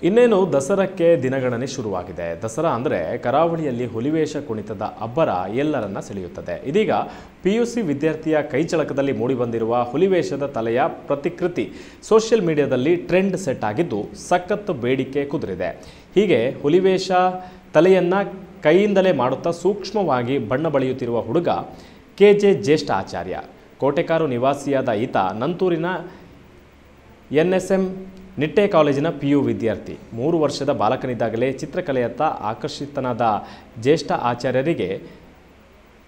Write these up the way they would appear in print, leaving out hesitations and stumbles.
ಇನ್ನೇನು ದಸರಾಕ್ಕೆ ದಿನಗಣನೆ ಶುರುವಾಗಿದೆ. ದಸರಾ ಅಂದರೆ ಕರಾವಳಿಯಲ್ಲಿ ಹುಲಿವೇಷ ಕುಣಿತದ ಅಬ್ಬರ ಎಲ್ಲರನ್ನ ಸೆಳೆಯುತ್ತದೆ. ಇದೀಗ PUC ವಿದ್ಯಾರ್ಥಿಯ ಕೈಚಳಕದಲ್ಲಿ ಮೂಡಿಬಂದಿರುವ ಹುಲಿವೇಷದ ತಲೆಯ ಪ್ರತಿಕೃತಿ ಸೋಷಿಯಲ್ ಮೀಡಿಯಾದಲ್ಲಿ ಟ್ರೆಂಡ್ ಸೆಟ್ ಆಗಿದ್ದು ಸಖತ್ ಬೇಡಿಕೆ ಕುದುರಿದೆ. ಹೀಗೆ ಹುಲಿವೇಷ ತಲೆಯನ್ನ ಕೈಯಿಂದಲೇ ಮಾಡುತ್ತಾ ಸೂಕ್ಷ್ಮವಾಗಿ ಬಣ್ಣ ಬಳಿಯುತ್ತಿರುವ ಹುಡುಗ KJ ಜ್ಯೇಷ್ಠ ಆಚಾರ್ಯ. ಕೋಟೆಕಾರು ನಿವಾಸಿಯಾದ ಈತ ನಂತೂರಿನ NSM ನಿಟ್ಟೆ ಕಾಲೇಜಿನ PU ವಿದ್ಯಾರ್ಥಿ. 3 ವರ್ಷದ ಬಾಲಕನಿದ್ದಾಗಲೇ ಚಿತ್ರಕಲೆಯತ್ತ ಆಕರ್ಷಿತನಾದ ಜ್ಯೇಷ್ಠ ಆಚಾರ್ಯರಿಗೆ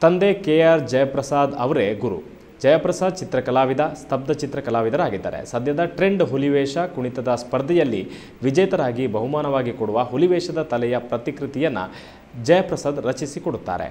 ತಂದೆ KR ಜಯಪ್ರಸಾದ್ ಅವರೇ ಗುರು. ಜಯಪ್ರಸಾದ್ ಚಿತ್ರಕಲಾವಿದ, ಸ್ತಬ್ಧ ಚಿತ್ರಕಲಾವಿದರಾಗಿದ್ದಾರೆ. ಸದ್ಯದ ಟ್ರೆಂಡ್ ಹುಲಿವೇಷ ಕುಣಿತದ ಸ್ಪರ್ಧೆಯಲ್ಲಿ ವಿಜೇತರಾಗಿ ಬಹುಮಾನವಾಗಿ ಕೊಡುವ ಹುಲಿವೇಷದ ತಲೆಯ ಪ್ರತಿಕೃತಿಯನ್ನು ಜಯಪ್ರಸಾದ್ ರಚಿಸಿಕೊಡುತ್ತಾರೆ.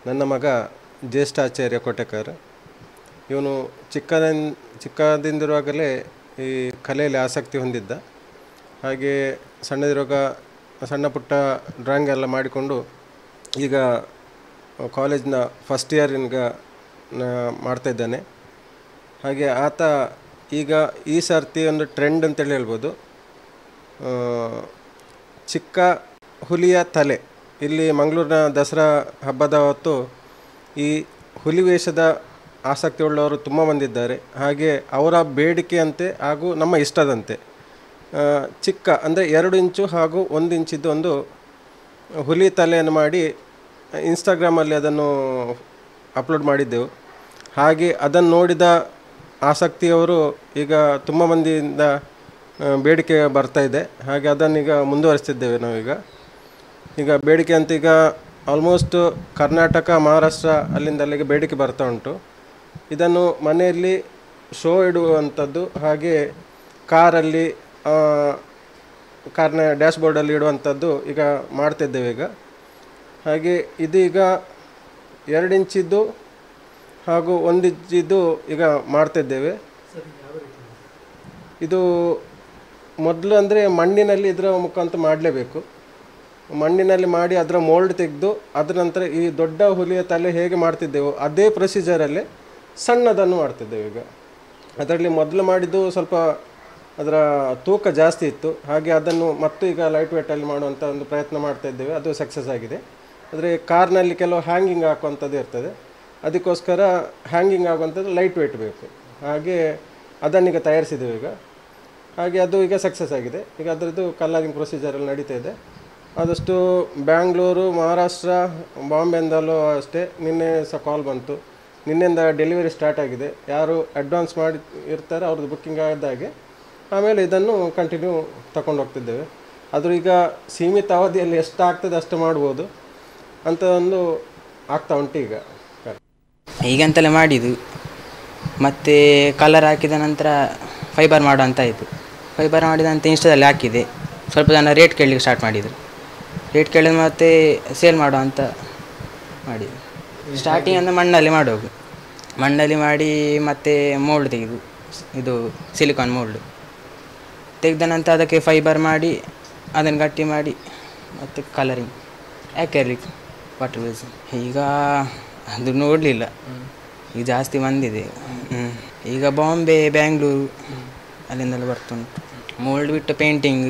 ನನ್ನ ಮಗ ಜ್ಯೇಷ್ಠಾಚಾರ್ಯ ಕೋಟೆಕರ್. ಇವನು ಚಿಕ್ಕದಿಂದಿರುವಾಗಲೇ ಈ ಕಲೆಯಲ್ಲಿ ಆಸಕ್ತಿ ಹೊಂದಿದ್ದ. ಹಾಗೆ ಸಣ್ಣ ಪುಟ್ಟ ಡ್ರಾಯಿಂಗ್ ಎಲ್ಲ ಮಾಡಿಕೊಂಡು ಈಗ ಕಾಲೇಜಿನ ಫಸ್ಟ್ ಇಯರ್ಗ ಮಾಡ್ತಾಯಿದ್ದಾನೆ. ಹಾಗೆ ಆತ ಈಗ ಈ ಸರ್ತಿ ಒಂದು ಟ್ರೆಂಡ್ ಅಂತೇಳಿ ಹೇಳ್ಬೋದು, ಚಿಕ್ಕ ಹುಲಿಯ ತಲೆ. ಇಲ್ಲಿ ಮಂಗಳೂರಿನ ದಸರಾ ಹಬ್ಬದ ಹೊತ್ತು ಈ ಹುಲಿವೇಷದ ಆಸಕ್ತಿ ಉಳ್ಳವರು ತುಂಬ ಬಂದಿದ್ದಾರೆ. ಹಾಗೆ ಅವರ ಬೇಡಿಕೆಯಂತೆ ಹಾಗೂ ನಮ್ಮ ಇಷ್ಟದಂತೆ ಚಿಕ್ಕ ಅಂದರೆ 2 ಇಂಚು ಹಾಗೂ 1 ಇಂಚಿದ್ದು ಒಂದು ಹುಲಿ ತಲೆಯನ್ನು ಮಾಡಿ ಇನ್ಸ್ಟಾಗ್ರಾಮಲ್ಲಿ ಅದನ್ನು ಅಪ್ಲೋಡ್ ಮಾಡಿದ್ದೆವು. ಹಾಗೆ ಅದನ್ನು ನೋಡಿದ ಆಸಕ್ತಿಯವರು ಈಗ ತುಂಬ ಮಂದಿಯಿಂದ ಬೇಡಿಕೆ ಬರ್ತಾಯಿದೆ. ಹಾಗೆ ಅದನ್ನೀಗ ಮುಂದುವರಿಸ್ತಿದ್ದೇವೆ ನಾವೀಗ. ಈಗ ಬೇಡಿಕೆ ಅಂತ ಈಗ ಆಲ್ಮೋಸ್ಟ್ ಕರ್ನಾಟಕ, ಮಹಾರಾಷ್ಟ್ರ ಅಲ್ಲಿಂದ ಅಲ್ಲಿಗೆ ಬೇಡಿಕೆ ಬರ್ತಾ ಉಂಟು. ಇದನ್ನು ಮನೆಯಲ್ಲಿ ಶೋ ಇಡುವಂಥದ್ದು, ಹಾಗೆ ಕಾರಲ್ಲಿ ಕಾರ್ನ ಡ್ಯಾಶ್ಬೋರ್ಡಲ್ಲಿ ಇಡುವಂಥದ್ದು ಈಗ ಮಾಡ್ತಿದ್ದೇವೆ ಈಗ. ಹಾಗೆ ಇದೀಗ 2 ಇಂಚಿದ್ದು ಹಾಗೂ 1 ಇಂಚಿದ್ದು ಈಗ ಮಾಡ್ತಿದ್ದೇವೆ. ಇದು ಮೊದಲು ಅಂದರೆ ಮಣ್ಣಿನಲ್ಲಿ ಇದರ ಮುಖಾಂತರ ಮಾಡಲೇಬೇಕು. ಮಣ್ಣಿನಲ್ಲಿ ಮಾಡಿ ಅದರ ಮೋಲ್ಡ್ ತೆಗೆದು ಅದರ ನಂತರ ಈ ದೊಡ್ಡ ಹುಲಿಯ ತಲೆ ಹೇಗೆ ಮಾಡ್ತಿದ್ದೆವು ಅದೇ ಪ್ರೊಸೀಜರಲ್ಲೇ ಸಣ್ಣದನ್ನು ಮಾಡ್ತಿದ್ದೇವೆ ಈಗ. ಅದರಲ್ಲಿ ಮೊದಲು ಮಾಡಿದ್ದು ಸ್ವಲ್ಪ ಅದರ ತೂಕ ಜಾಸ್ತಿ ಇತ್ತು. ಹಾಗೆ ಅದನ್ನು ಮತ್ತು ಈಗ ಲೈಟ್ ವೇಟಲ್ಲಿ ಮಾಡುವಂಥ ಒಂದು ಪ್ರಯತ್ನ ಮಾಡ್ತಾಯಿದ್ದೇವೆ. ಅದು ಸಕ್ಸಸ್ ಆಗಿದೆ. ಆದರೆ ಕಾರ್ನಲ್ಲಿ ಕೆಲವು ಹ್ಯಾಂಗಿಂಗ್ ಹಾಕುವಂಥದ್ದು ಇರ್ತದೆ, ಅದಕ್ಕೋಸ್ಕರ ಹ್ಯಾಂಗಿಂಗ್ ಆಗುವಂಥದ್ದು ಲೈಟ್ ವೇಟ್ ಬೇಕು. ಹಾಗೆ ಅದನ್ನೀಗ ತಯಾರಿಸಿದ್ದೇವೆ ಈಗ. ಹಾಗೆ ಅದು ಈಗ ಸಕ್ಸಸ್ ಆಗಿದೆ. ಈಗ ಅದರದ್ದು ಕಲರಿಂಗ್ ಪ್ರೊಸೀಜರಲ್ಲಿ ನಡೀತಾ ಇದೆ. ಆದಷ್ಟು ಬ್ಯಾಂಗ್ಳೂರು, ಮಹಾರಾಷ್ಟ್ರ, ಬಾಂಬೆಯಿಂದಲೂ ಅಷ್ಟೇ ನಿನ್ನೆ ಸಹ ಕಾಲ್ ಬಂತು. ನಿನ್ನೆಯಿಂದ ಡೆಲಿವರಿ ಸ್ಟಾರ್ಟ್ ಆಗಿದೆ. ಯಾರು ಅಡ್ವಾನ್ಸ್ ಮಾಡಿ ಇರ್ತಾರೆ ಅವ್ರದ್ದು ಬುಕ್ಕಿಂಗ್ ಆದಾಗೆ ಆಮೇಲೆ ಇದನ್ನು ಕಂಟಿನ್ಯೂ ತಗೊಂಡು ಹೋಗ್ತಿದ್ದೇವೆ. ಆದರೂ ಈಗ ಸೀಮಿತ ಅವಧಿಯಲ್ಲಿ ಎಷ್ಟು ಆಗ್ತದೆ ಅಷ್ಟು ಮಾಡ್ಬೋದು ಅಂತ ಒಂದು ಆಗ್ತಾ ಉಂಟು ಈಗ. ಈಗಂತಲೇ ಮಾಡಿದ್ದು, ಮತ್ತು ಕಲರ್ ಹಾಕಿದ ನಂತರ ಫೈಬರ್ ಮಾಡೋ ಅಂತ ಆಯಿತು. ಫೈಬರ್ ಮಾಡಿದಂತೆ ಇನ್ಸ್ಟಾದಲ್ಲಿ ಹಾಕಿದೆ. ಸ್ವಲ್ಪ ಜನ ರೇಟ್ ಕೇಳಲಿಕ್ಕೆ ಸ್ಟಾರ್ಟ್ ಮಾಡಿದರು. ರೇಟ್ ಕೇಳಿದ ಮತ್ತು ಸೇಲ್ ಮಾಡೋ ಅಂತ ಮಾಡಿದ್ವಿ. ಸ್ಟಾರ್ಟಿಂಗ್ ಅಂದರೆ ಮಣ್ಣಲ್ಲಿ ಮಾಡಿ ಮತ್ತು ಮೋಲ್ಡ್ ತೆಗೆದು, ಇದು ಸಿಲಿಕಾನ್ ಮೋಲ್ಡ್ ತೆಗೆದ ನಂತರ ಅದಕ್ಕೆ ಫೈಬರ್ ಮಾಡಿ ಅದನ್ನು ಗಟ್ಟಿ ಮಾಡಿ ಮತ್ತು ಕಲರಿಂಗ್ ಆ್ಯಕ್ರಿಲಿಕ್ ವಾಟರ್ ಬೇಸ್. ಈಗ ಅದು ನೋಡಲಿಲ್ಲ, ಈಗ ಜಾಸ್ತಿ ಬಂದಿದೆ. ಈಗ ಬಾಂಬೆ, ಬ್ಯಾಂಗ್ಳೂರು ಅಲ್ಲಿಂದೆಲ್ಲ ಬರ್ತುಂಟು. ಮೋಲ್ಡ್ ಬಿಟ್ಟು ಪೇಂಟಿಂಗ್,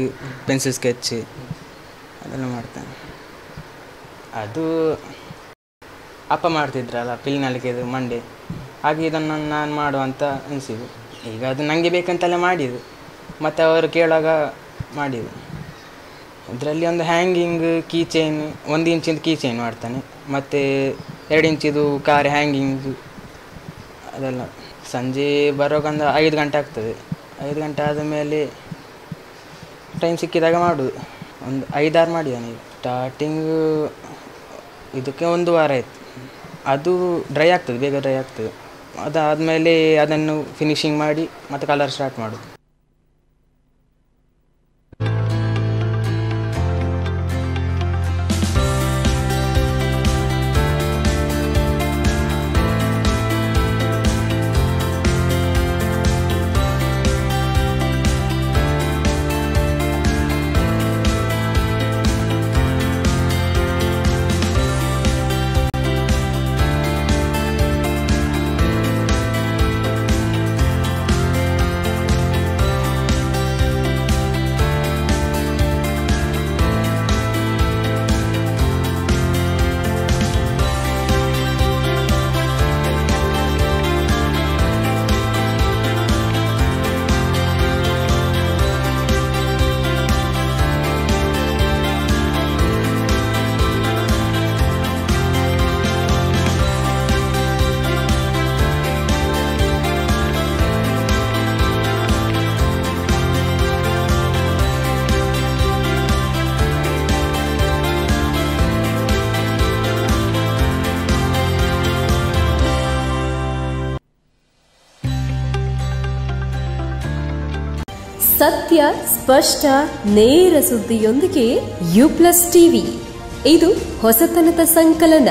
ಪೆನ್ಸಿಲ್ ಸ್ಕೆಚ್ ಅದೆಲ್ಲ ಮಾಡ್ತಾನೆ. ಅದು ಅಪ್ಪ ಮಾಡ್ತಿದ್ರಲ್ಲ ಪಿಲ್ನಲ್ಲಿಗೆ ಮಂಡೆ, ಹಾಗೆ ಇದನ್ನು ನಾನು ಮಾಡುವಂತ ಅನಿಸಿದ್ದು. ಈಗ ಅದು ನನಗೆ ಬೇಕಂತೆಲ್ಲ ಮಾಡಿದ್ದು, ಮತ್ತು ಅವರು ಕೇಳುವಾಗ ಮಾಡಿದ್ದು. ಇದರಲ್ಲಿ ಒಂದು ಹ್ಯಾಂಗಿಂಗ್ ಕೀ ಚೈನ್, 1 ಇಂಚಿಂದು ಕೀ ಚೈನ್ ಮಾಡ್ತಾನೆ, ಮತ್ತು 2 ಇಂಚಿದು ಕಾರ್ ಹ್ಯಾಂಗಿಂಗ್ ಅದೆಲ್ಲ. ಸಂಜೆ ಬರುವಾಗ ಒಂದು 5 ಗಂಟೆ ಆಗ್ತದೆ. 5 ಗಂಟೆ ಆದ ಮೇಲೆ ಟೈಮ್ ಸಿಕ್ಕಿದಾಗ ಮಾಡೋದು. ಒಂದು 5-6 ಮಾಡಿದ್ದಾನೆ. ಸ್ಟಾರ್ಟಿಂಗು ಇದಕ್ಕೆ 1 ವಾರ ಆಯಿತು. ಅದು ಡ್ರೈ ಆಗ್ತದೆ, ಬೇಗ ಡ್ರೈ ಆಗ್ತದೆ. ಅದಾದಮೇಲೆ ಅದನ್ನು ಫಿನಿಶಿಂಗ್ ಮಾಡಿ ಮತ್ತು ಕಲರ್ ಸ್ಟಾರ್ಟ್ ಮಾಡೋದು. ಸತ್ಯ, ಸ್ಪಷ್ಟ, ನೇರ ಸುದ್ದಿಯೊಂದಿಗೆ U+ ಟಿವಿ. ಇದು ಹೊಸತನದ ಸಂಕಲನ.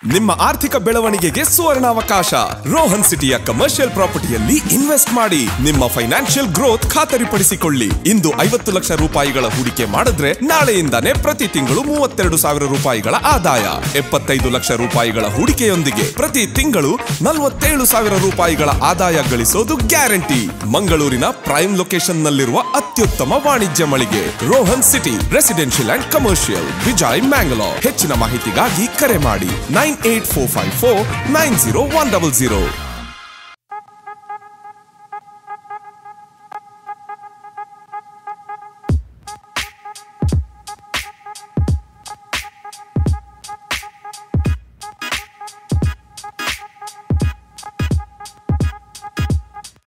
ನಿಮ್ಮ ಆರ್ಥಿಕ ಬೆಳವಣಿಗೆಗೆ ಸುವರ್ಣಾವಕಾಶ. ರೋಹನ್ ಸಿಟಿಯ ಕಮರ್ಷಿಯಲ್ ಪ್ರಾಪರ್ಟಿಯಲ್ಲಿ ಇನ್ವೆಸ್ಟ್ ಮಾಡಿ ನಿಮ್ಮ ಫೈನಾನ್ಷಿಯಲ್ ಗ್ರೋತ್ ಖಾತರಿಪಡಿಸಿಕೊಳ್ಳಿ. ಇಂದು 50 ಲಕ್ಷ ರೂಪಾಯಿಗಳ ಹೂಡಿಕೆ ಮಾಡಿದ್ರೆ ನಾಳೆಯಿಂದಾನೇ ಪ್ರತಿ ತಿಂಗಳು 32,000 ರೂಪಾಯಿಗಳ ಆದಾಯ. 75 ಲಕ್ಷ ರೂಪಾಯಿಗಳ ಹೂಡಿಕೆಯೊಂದಿಗೆ ಪ್ರತಿ ತಿಂಗಳು 47,000 ರೂಪಾಯಿಗಳ ಆದಾಯ ಗಳಿಸೋದು ಗ್ಯಾರಂಟಿ. ಮಂಗಳೂರಿನ ಪ್ರೈಮ್ ಲೊಕೇಶನ್ ನಲ್ಲಿರುವ ಅತ್ಯುತ್ತಮ ವಾಣಿಜ್ಯ ಮಳಿಗೆ Rohan city residential and commercial, Vijay, Mangalore. ಹೆಚ್ಚಿನ ಮಾಹಿತಿಗಾಗಿ ಕರೆ ಮಾಡಿ 98454 90100.